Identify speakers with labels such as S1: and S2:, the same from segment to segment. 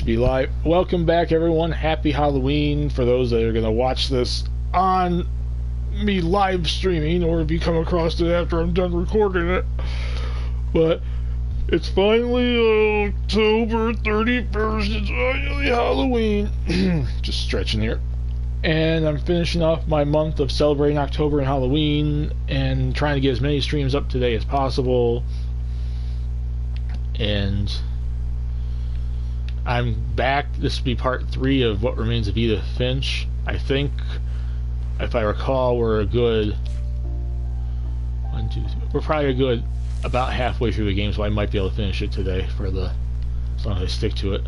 S1: should be live. Welcome back, everyone. Happy Halloween for those that are going to watch this on me live streaming, or if you come across it after I'm done recording it. But it's finally October 31st. It's finally Halloween. Just stretching here. And I'm finishing off my month of celebrating October and Halloween and trying to get as many streams up today as possible. And I'm back. This will be part 3 of What Remains of Edith Finch. I think, if I recall, we're a good we're probably a good about halfway through the game, so I might be able to finish it today as long as I stick to it.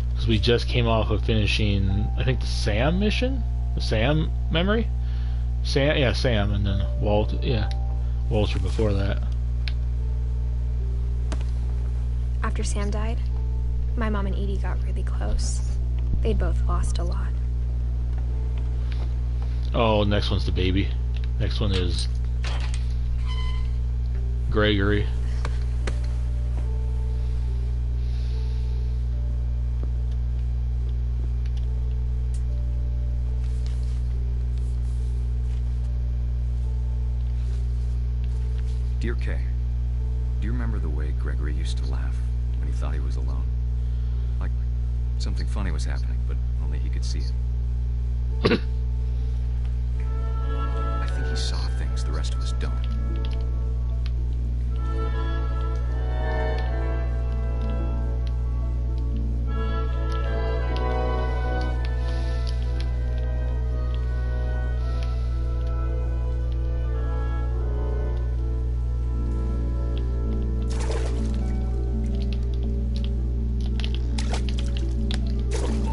S1: Because we just came off of finishing, I think, the Sam mission, the Sam memory. Sam, and then Walter before that.
S2: After Sam died, my mom and Edie got really close. They'd both lost a lot.
S1: Oh, next one's the baby. Next one is Gregory.
S3: Dear Kay, do you remember the way Gregory used to laugh when he thought he was alone? Like something funny was happening, but only he could see it. I think he saw things the rest of us don't.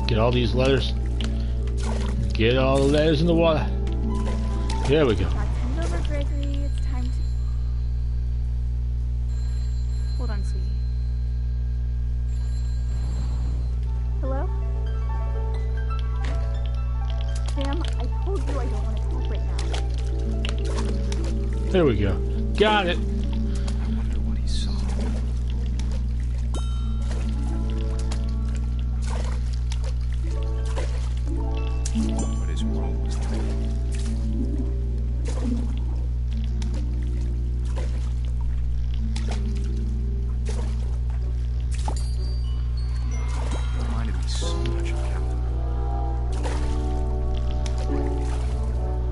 S1: Get all these letters. Get all the letters in the water. There we go.
S4: Come over, Gregory. It's time to... Hold on, sweetie. Hello? Sam, I told you I don't want to talk right now.
S1: There we go. Got it.
S3: I wonder what he saw. What his world was like. Reminded me so much of Captain.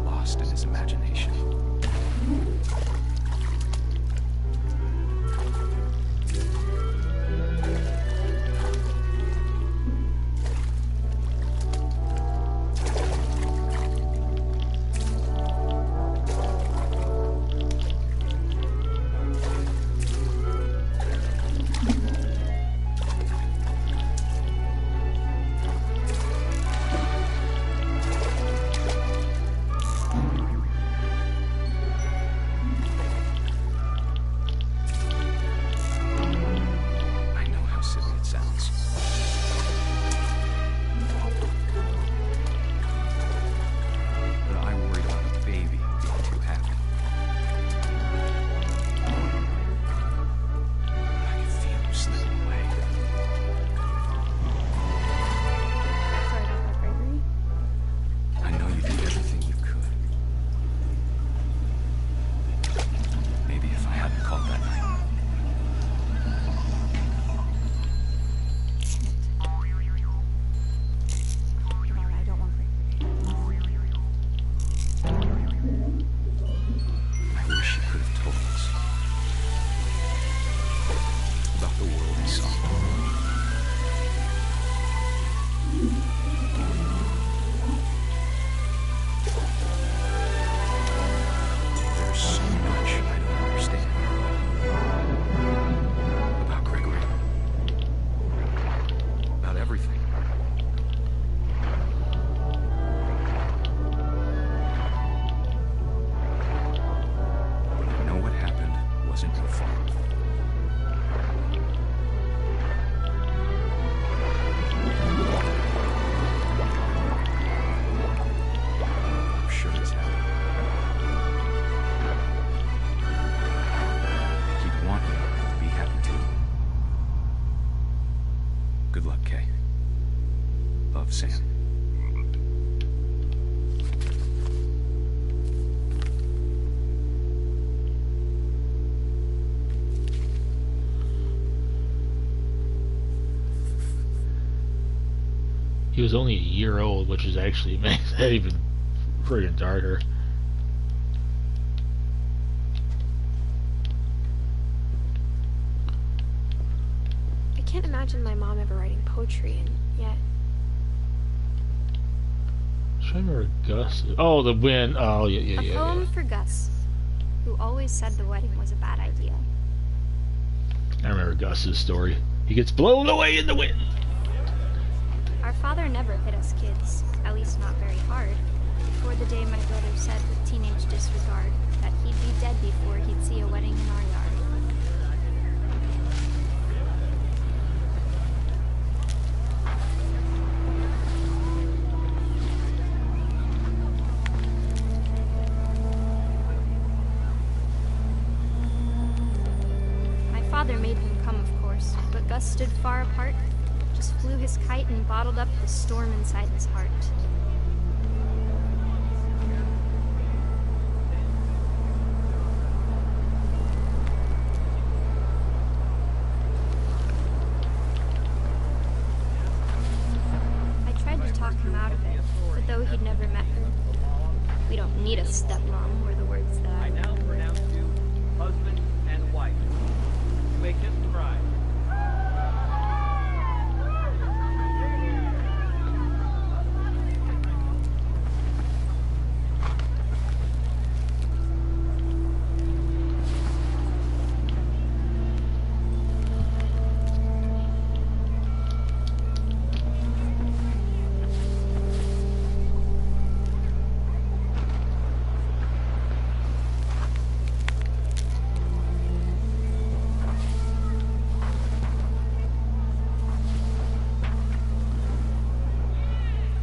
S3: Lost in his imagination. I know how silly it sounds. But I worried about a baby being too happy. I could feel him slipping away.
S4: Sorry about that, Gregory.
S3: I know you did everything you could. Maybe if I hadn't called that night.
S4: No, I don't want Gregory.
S3: I wish he could have told us about the world he saw. There's so much I don't understand about Gregory, about everything. But I know what happened wasn't your fault. I'm sure it's happened.
S1: He was only a year old, which is actually makes that even friggin' darker.
S2: I can't imagine my mom ever writing poetry, and yet...
S1: I'm trying to remember Gus. Oh, the wind. Oh, yeah.
S2: A poem for Gus, who always said the wedding was a bad idea.
S1: I remember Gus's story. He gets blown away in the wind.
S2: Our father never hit us kids, at least not very hard, before the day my brother said with teenage disregard that he'd be dead before he'd see a wedding in our yard. My father made him come, of course, but Gus stood far apart, just flew his kite and bottled up the storm inside his heart. I tried to talk him out of it, but though he'd never met her, "We don't need a stepmom," were the words that I
S5: now pronounce you husband and wife. You may kiss the bride.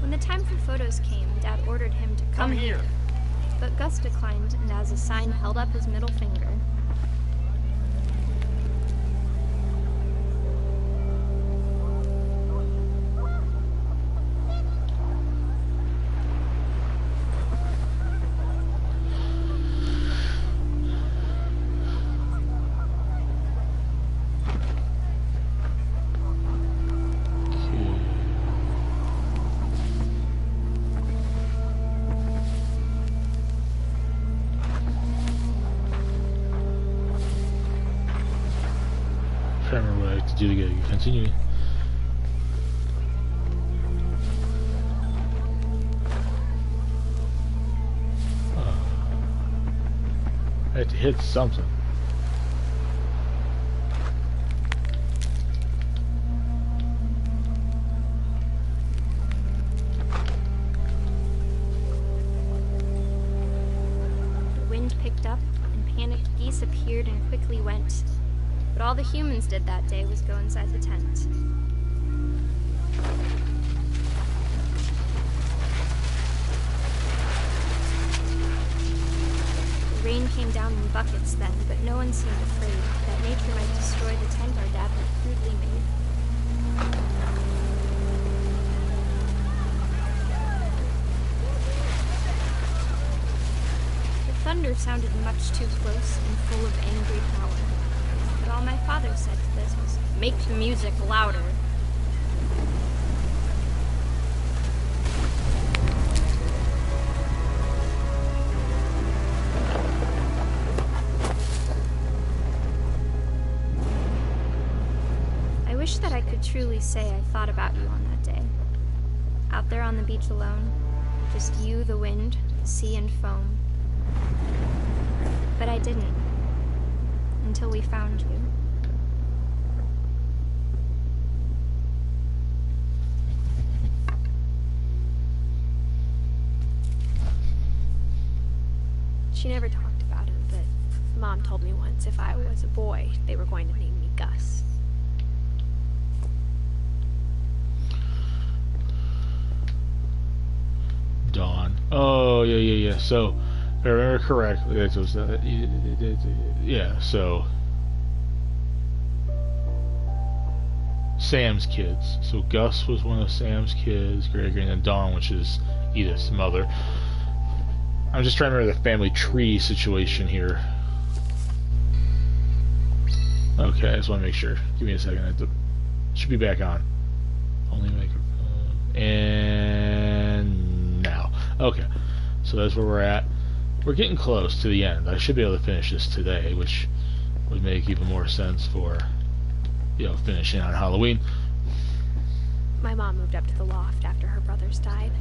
S2: When the time for photos came, Dad ordered him to come here. But Gus declined, and as a sign held up his middle finger.
S1: I can't remember what I have to do to get continue. I had to hit something.
S2: The wind picked up, and panicked geese appeared and quickly went. But all the humans did that day was go inside the tent. The rain came down in buckets then, but no one seemed afraid that nature might destroy the tent our dad had crudely made. The thunder sounded much too close and full of angry power. But all my father said to this was, "Make the music louder." I wish that I could truly say I thought about you on that day. Out there on the beach alone, just you, the wind, the sea and foam. But I didn't. Until we found you. She never talked about him, but Mom told me once if I was a boy, they were going to name me Gus.
S1: Dawn. Oh, yeah. So, if I remember correctly, it was, yeah, so Sam's kids. So Gus was one of Sam's kids, Gregory, and then Dawn, which is Edith's mother. I'm just trying to remember the family tree situation here. Okay, I just want to make sure. Give me a second. Should be back on. Only microphone. And now. Okay. So that's where we're at. We're getting close to the end. I should be able to finish this today, which would make even more sense for, you know, finishing on Halloween.
S2: My mom moved up to the loft after her brothers died.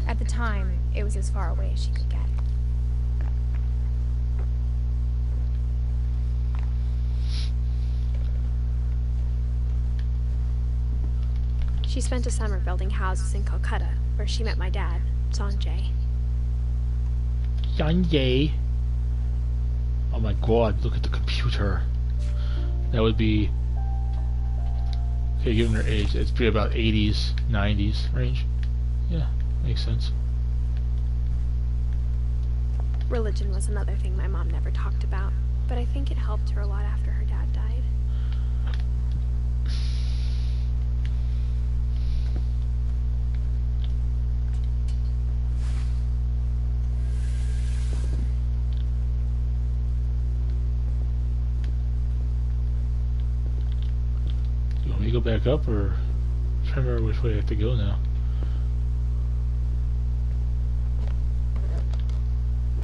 S2: At the time, it was as far away as she could get. She spent a summer building houses in Calcutta, where she met my dad, Sanjay.
S1: Sanjay. Oh my god, look at the computer. That would be... Okay, given her age, it's pretty about 80s, 90s range. Yeah, makes sense.
S2: Religion was another thing my mom never talked about, but I think it helped her a lot after her dad died.
S1: You want me to go back up, or... I'm trying to remember which way I have to go now.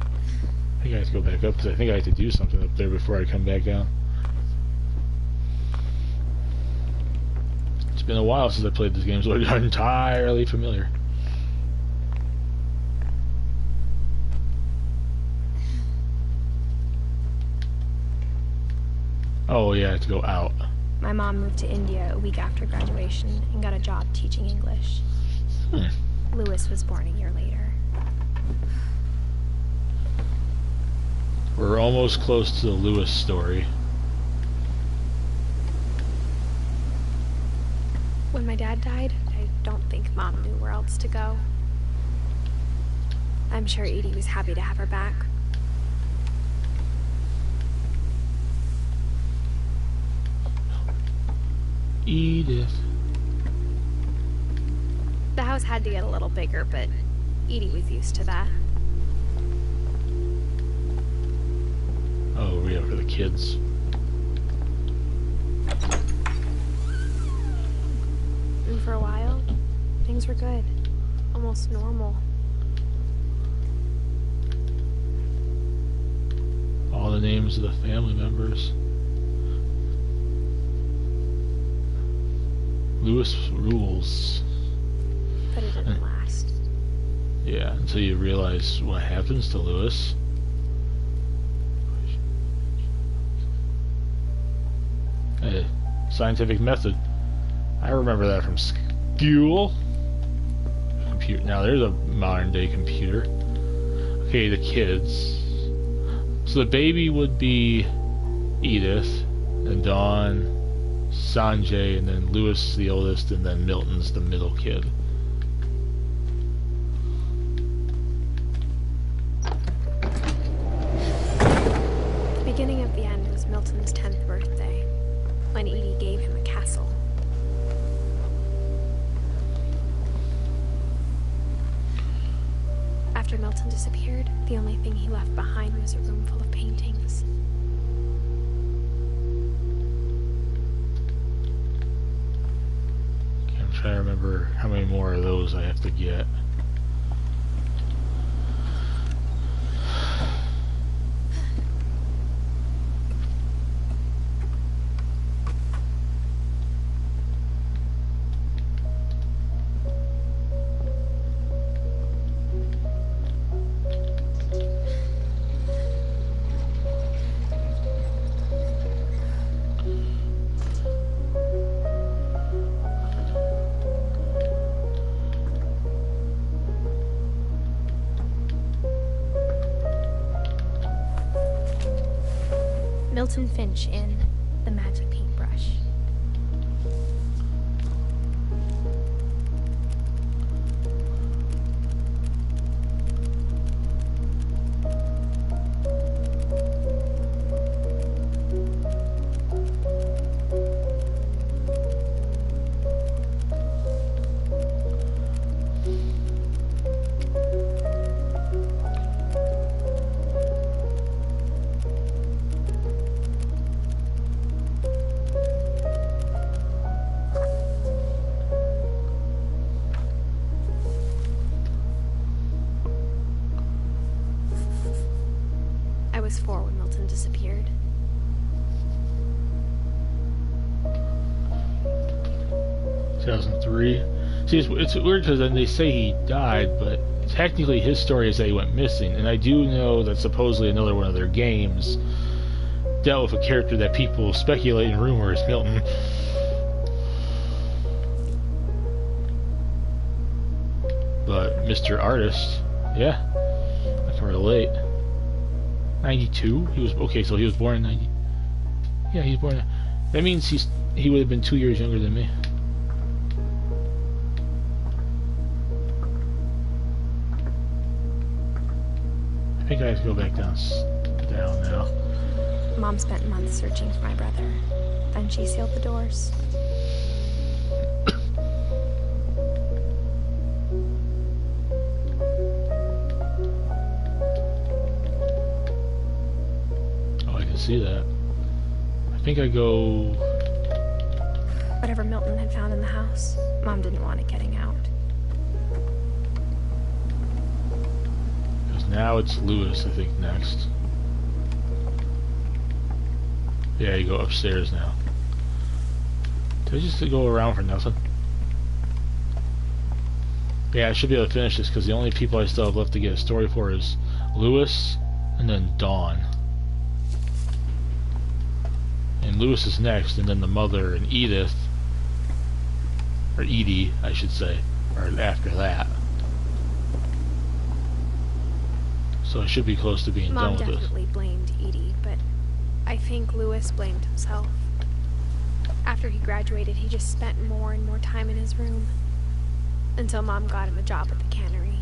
S1: I think I have to go back up, because I think I have to do something up there before I come back down. It's been a while since I played this game, so I'm entirely familiar. Oh yeah, I have to go out.
S2: My mom moved to India a week after graduation and got a job teaching English. Lewis was born a year later.
S1: We're almost close to the Lewis story.
S2: When my dad died, I don't think Mom knew where else to go. I'm sure Edie was happy to have her back.
S1: Edith.
S2: The house had to get a little bigger, but Edie was used to that.
S1: Oh, yeah, for the kids.
S2: And for a while, things were good. Almost normal.
S1: All the names of the family members. Lewis rules.
S2: But it didn't last.
S1: Yeah, until you realize what happens to Lewis. Hey, scientific method. I remember that from school. Computer. Now there's a modern day computer. Okay, the kids. So the baby would be Edith, and Dawn, Sanjay, and then Lewis is the oldest, and then Milton's the middle kid.
S2: The beginning of the end was Milton's 10th birthday, when Edie gave him a castle. After Milton disappeared, the only thing he left behind was a room full of paintings.
S1: Okay, I'm trying to remember how many more of those I have to get.
S2: Edith Finch in The Magic Paintbrush. disappeared.
S1: 2003. See, it's weird because then they say he died, but technically his story is that he went missing. And I do know that supposedly another one of their games dealt with a character that people speculate and rumor is Milton. But Mr. Artist, yeah, I can relate. 92? He was okay, so he was born in 90. Yeah, he was born. That means he would have been 2 years younger than me. I think I have to go back down now.
S4: Mom spent months searching for my brother. Then she sealed the doors.
S1: Oh, I can see that. I think I go...
S4: Whatever Milton had found in the house, Mom didn't want it getting out.
S1: Because now it's Lewis, I think, next. Yeah, you go upstairs now. Did I just go around for nothing? Yeah, I should be able to finish this because the only people I still have left to get a story for is Lewis and then Dawn. And Lewis is next, and then the mother and Edith, or Edie, I should say, are after that. So I should be close to being done
S4: Mom
S1: with this.
S4: definitely blamed Edie, but I think Lewis blamed himself. After he graduated, he just spent more and more time in his room. Until Mom got him a job at the cannery.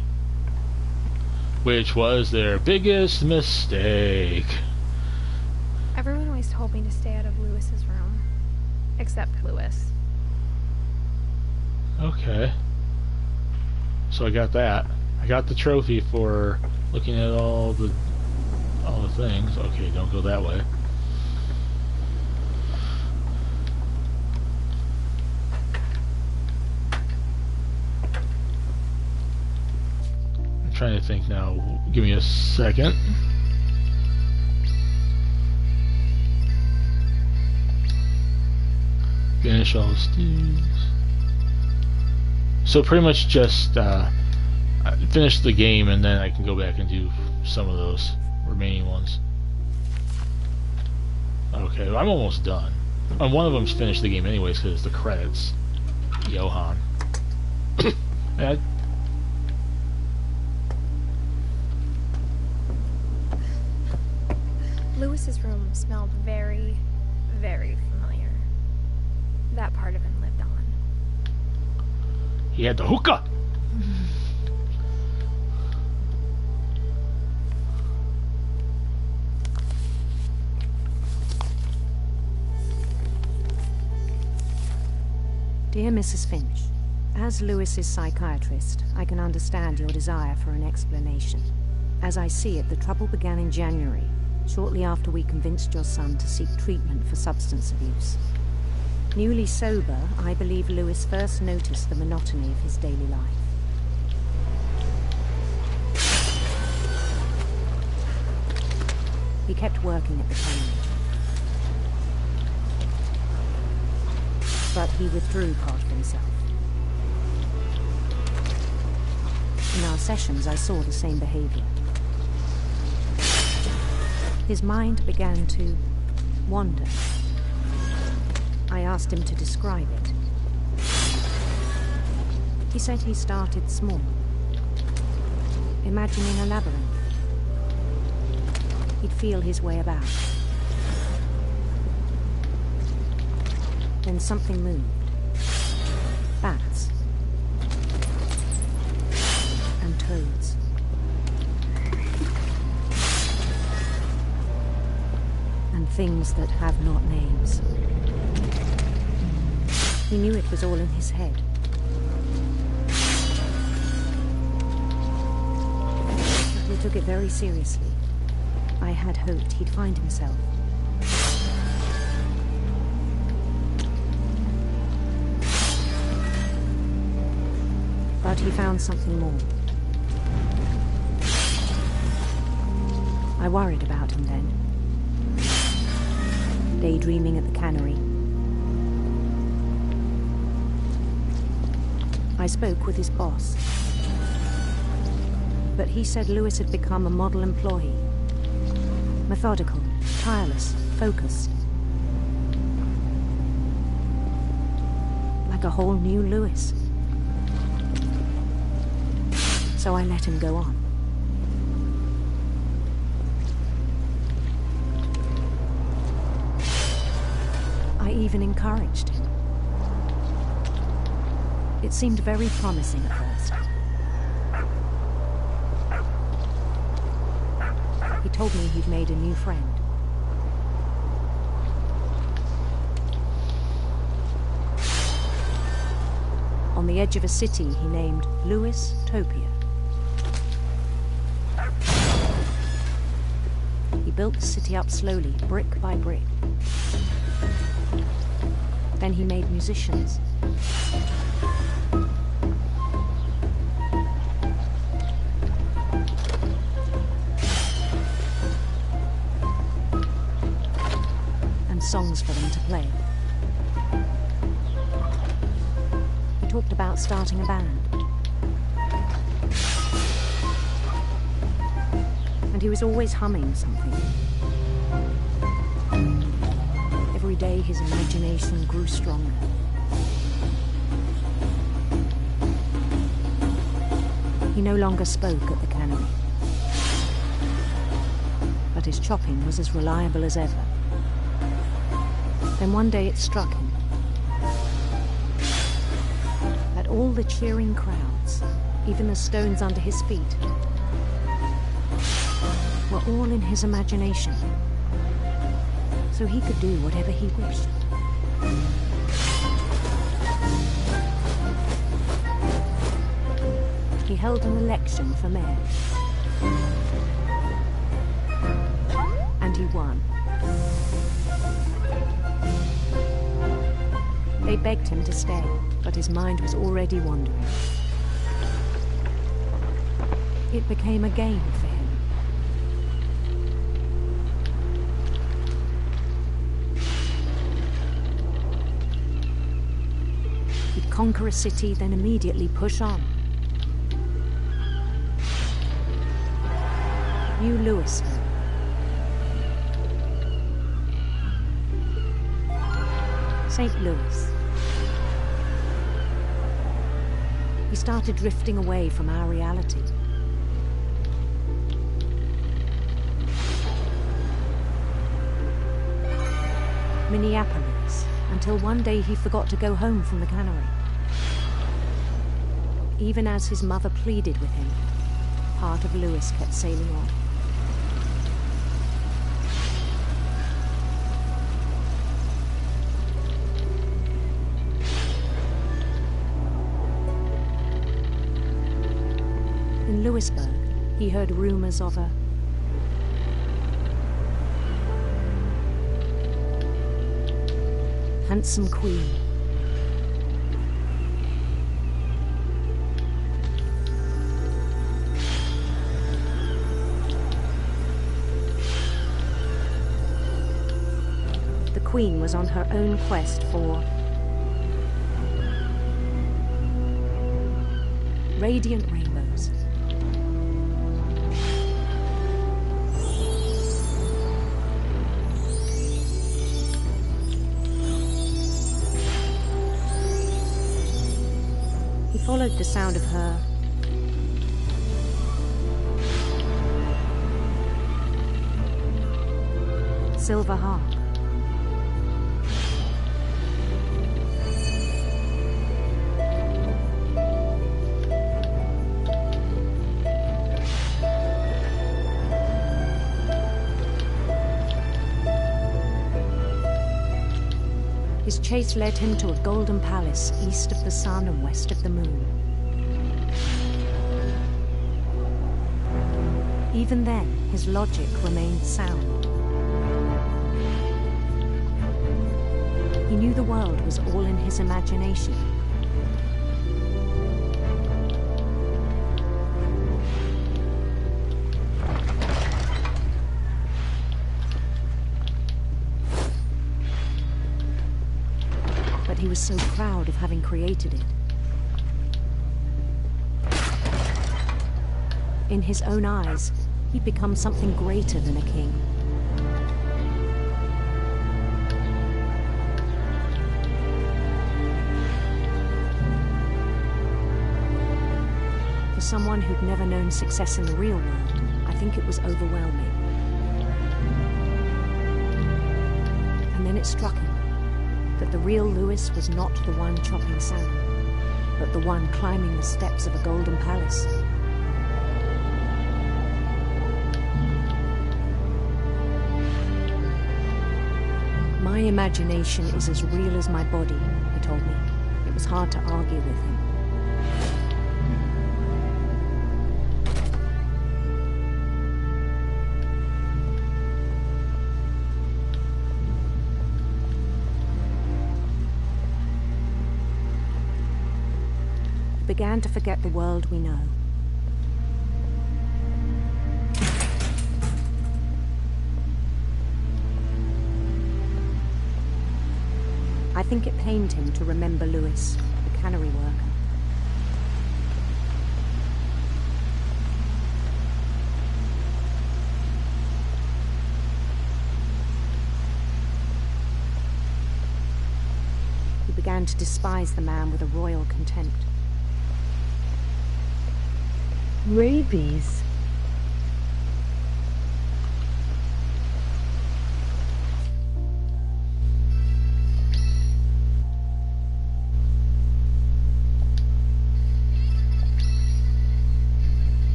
S1: Which was their biggest mistake.
S4: Everyone always told me to stay out of Lewis's room. Except Lewis.
S1: Okay. So I got that. I got the trophy for looking at all the things. Okay, don't go that way. I'm trying to think now. Give me a second. Finish all the stews. So pretty much just finish the game and then I can go back and do some of those remaining ones. Okay, well, I'm almost done. And one of them's finished the game anyways because it's the credits. Johan.
S4: Lewis's room smelled very, very familiar. That part of him lived on.
S1: He had the hookah!
S6: Dear Mrs. Finch, as Lewis's psychiatrist, I can understand your desire for an explanation. As I see it, the trouble began in January, shortly after we convinced your son to seek treatment for substance abuse. Newly sober, I believe Lewis first noticed the monotony of his daily life. He kept working at the cannery. But he withdrew part of himself. In our sessions, I saw the same behavior. His mind began to wander. I asked him to describe it. He said he started small, imagining a labyrinth. He'd feel his way about. Then something moved. Bats. And toads. And things that have not names. He knew it was all in his head. But he took it very seriously. I had hoped he'd find himself. But he found something more. I worried about him then. daydreaming at the cannery. I spoke with his boss, but he said Lewis had become a model employee. Methodical, tireless, focused. Like a whole new Lewis. So I let him go on. I even encouraged him. It seemed very promising at first. He told me he'd made a new friend. On the edge of a city he named Lewis Topia. He built the city up slowly, brick by brick. Then he made musicians. And songs for them to play. He talked about starting a band. And he was always humming something. Every day his imagination grew stronger. He no longer spoke at the cannery. But his chopping was as reliable as ever. Then one day it struck him that all the cheering crowds, even the stones under his feet, were all in his imagination. So he could do whatever he wished. He held an election for mayor. And he won. They begged him to stay, but his mind was already wandering. It became a game for him. He'd conquer a city, then immediately push on. New Lewisburg. St. Louis. He started drifting away from our reality. Minneapolis, until one day he forgot to go home from the cannery. Even as his mother pleaded with him, part of Lewis kept sailing on. In Lewisburg, he heard rumors of a handsome queen. The queen was on her own quest for radiant rainbows. He followed the sound of her silver harp. His chase led him to a golden palace east of the sun and west of the moon. Even then, his logic remained sound. He knew the world was all in his imagination. was so proud of having created it. In his own eyes, he'd become something greater than a king. For someone who'd never known success in the real world, I think it was overwhelming. And then it struck him that the real Lewis was not the one chopping salmon, but the one climbing the steps of a golden palace. My imagination is as real as my body, he told me. It was hard to argue with him. We began to forget the world we know. I think it pained him to remember Lewis, the cannery worker. He began to despise the man with a royal contempt.
S7: Rabies.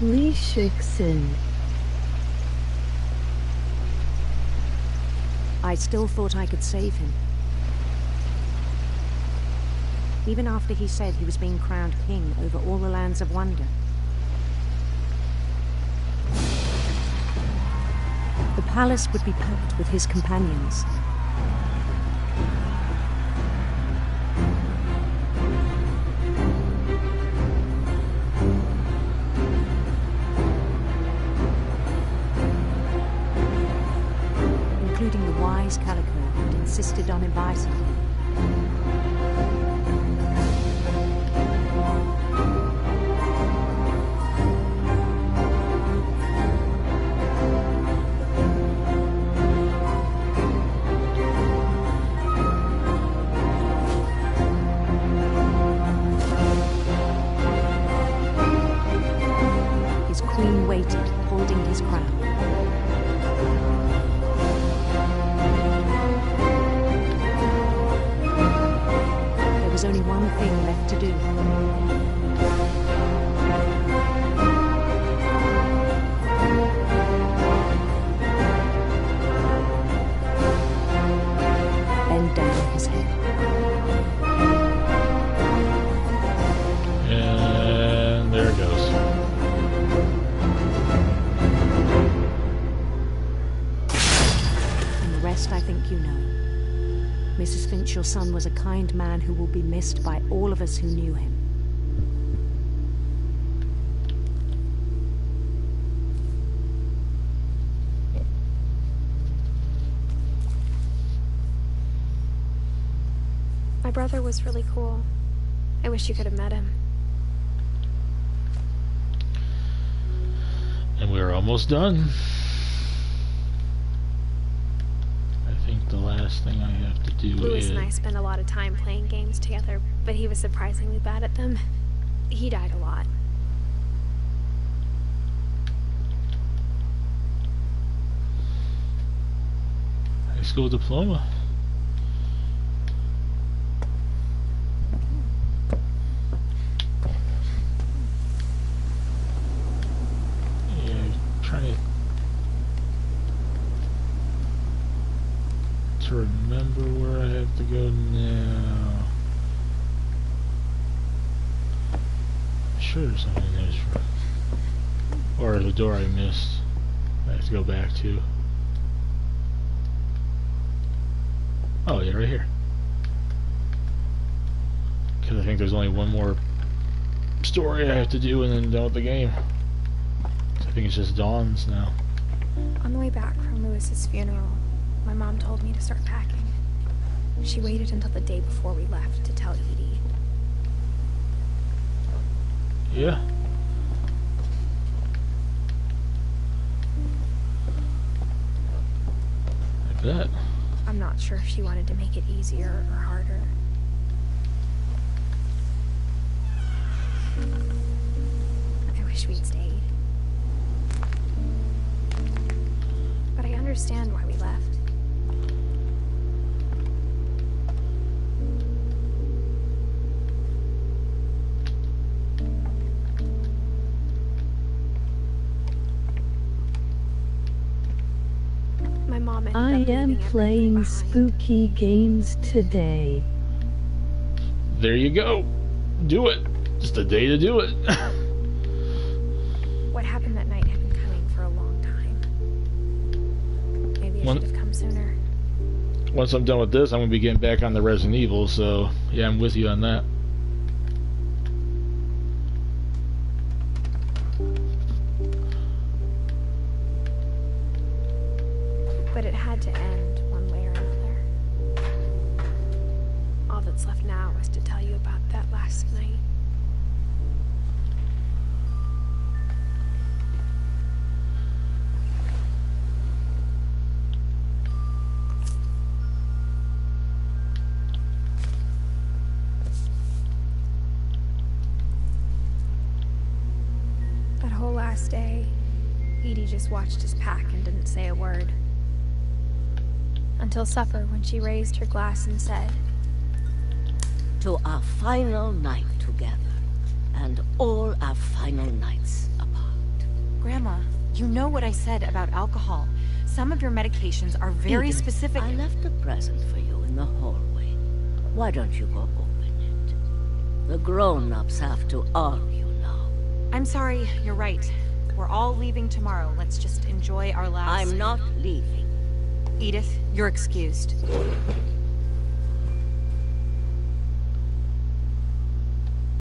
S7: Leishikson.
S6: I still thought I could save him. Even after he said he was being crowned king over all the lands of wonder. The palace would be packed with his companions. Including the wise Calico who'd insisted on inviting him. His queen waited, holding his crown. There was only one thing left to do. Bend down his head.
S1: And there it goes.
S6: And the rest I think you know. Mrs. Finch, your son was a kind man who will be missed by all of us who knew him.
S4: My brother was really cool. I wish you could have met him.
S1: And we're almost done. I think the last thing I have to do
S4: Lewis
S1: is...
S4: and I spent a lot of time playing games together, but he was surprisingly bad at them. He died a lot.
S1: High school diploma. Yeah, trying to remember where I have to go now. I'm sure there's something there's or the door I missed. I have to go back to. Oh yeah, right here. Because I think there's only one more story I have to do and then done with the game. I think think it's just Dawn's now.
S4: On the way back from Lewis's funeral, my mom told me to start packing. She waited until the day before we left to tell Edie.
S1: Yeah. I bet.
S4: I'm not sure if she wanted to make it easier or harder. I wish we'd stayed. But I understand why we left. My mom ended
S7: I
S4: up
S7: am
S4: leaving
S7: playing
S4: everything behind.
S7: spooky games today.
S1: There you go. Do it. It's the day to do it.
S4: What happened that night had been coming for a long time. Maybe it should have come sooner.
S1: Once I'm done with this, I'm going to be getting back on the Resident Evil, so yeah, I'm with you on that.
S4: But it had to end one way or another. All that's left now is to tell you about that last night. That whole last day, Edie just watched us pack and didn't say a word. Until supper, when she raised her glass and said,
S8: To our final night together, and all our final nights apart.
S9: Grandma, you know what I said about alcohol. Some of your medications are very
S8: Edith,
S9: specific.
S8: I left a present for you in the hallway. Why don't you go open it? The grown-ups have to argue now.
S9: I'm sorry, you're right. We're all leaving tomorrow. Let's just enjoy our last...
S8: I'm not leaving.
S9: Edith, you're excused.